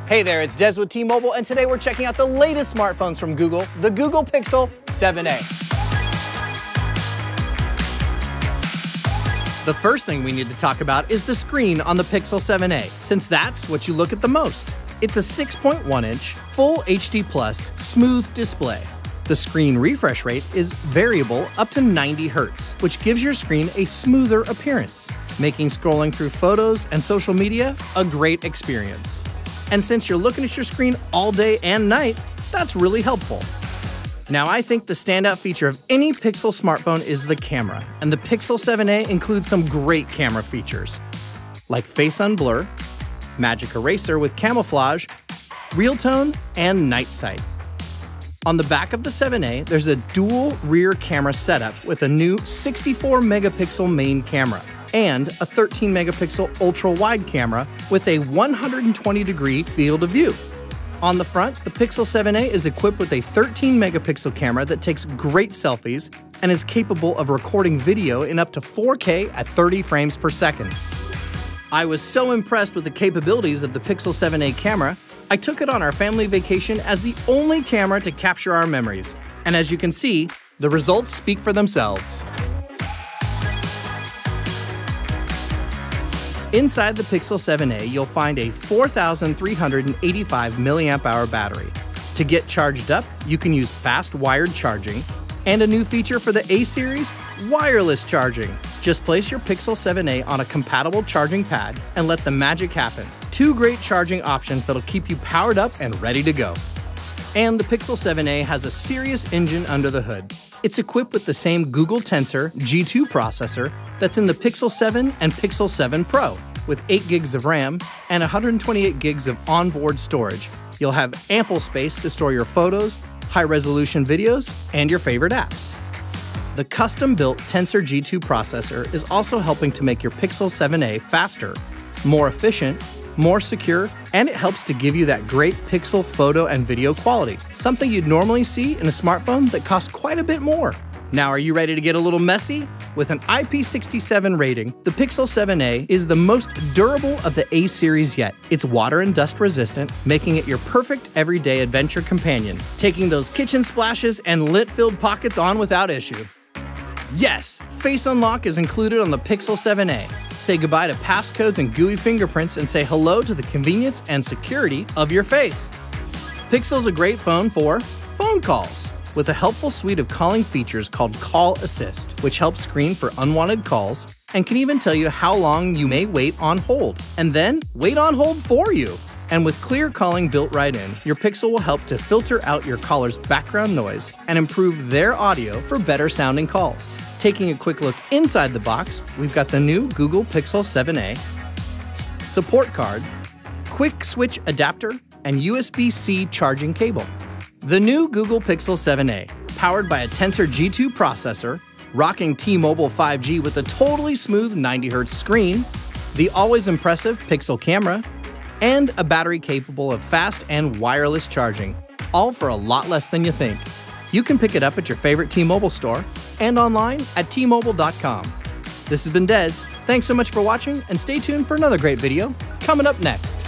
Hey there, it's Des with T-Mobile, and today we're checking out the latest smartphones from Google, the Google Pixel 7a. The first thing we need to talk about is the screen on the Pixel 7a, since that's what you look at the most. It's a 6.1-inch, Full HD+, smooth display. The screen refresh rate is variable up to 90 Hz, which gives your screen a smoother appearance, making scrolling through photos and social media a great experience. And since you're looking at your screen all day and night, that's really helpful. Now, I think the standout feature of any Pixel smartphone is the camera, and the Pixel 7a includes some great camera features, like Face Unblur, Magic Eraser with camouflage, Real Tone, and Night Sight. On the back of the 7a, there's a dual rear camera setup with a new 64-megapixel main camera and a 13-megapixel ultra-wide camera with a 120-degree field of view. On the front, the Pixel 7a is equipped with a 13-megapixel camera that takes great selfies and is capable of recording video in up to 4K at 30 frames per second. I was so impressed with the capabilities of the Pixel 7a camera, I took it on our family vacation as the only camera to capture our memories. And as you can see, the results speak for themselves. Inside the Pixel 7a, you'll find a 4,385 mAh battery. To get charged up, you can use fast wired charging, and a new feature for the A series, wireless charging. Just place your Pixel 7a on a compatible charging pad and let the magic happen. Two great charging options that'll keep you powered up and ready to go. And the Pixel 7a has a serious engine under the hood. It's equipped with the same Google Tensor G2 processor that's in the Pixel 7 and Pixel 7 Pro. With 8 gigs of RAM and 128 gigs of onboard storage, you'll have ample space to store your photos, high-resolution videos, and your favorite apps. The custom-built Tensor G2 processor is also helping to make your Pixel 7a faster, more efficient, more secure, and it helps to give you that great Pixel photo and video quality, something you'd normally see in a smartphone that costs quite a bit more. Now, are you ready to get a little messy? With an IP67 rating, the Pixel 7a is the most durable of the A series yet. It's water and dust resistant, making it your perfect everyday adventure companion, taking those kitchen splashes and lint-filled pockets on without issue. Yes, Face Unlock is included on the Pixel 7a. Say goodbye to passcodes and gooey fingerprints and say hello to the convenience and security of your face. Pixel's a great phone for phone calls, with a helpful suite of calling features called Call Assist, which helps screen for unwanted calls and can even tell you how long you may wait on hold, and then wait on hold for you. And with Clear Calling built right in, your Pixel will help to filter out your caller's background noise and improve their audio for better sounding calls. Taking a quick look inside the box, we've got the new Google Pixel 7a, support card, quick switch adapter, and USB-C charging cable. The new Google Pixel 7a, powered by a Tensor G2 processor, rocking T-Mobile 5G with a totally smooth 90 Hz screen, the always impressive Pixel camera, and a battery capable of fast and wireless charging, all for a lot less than you think. You can pick it up at your favorite T-Mobile store and online at T-Mobile.com. This has been Des. Thanks so much for watching, and stay tuned for another great video coming up next.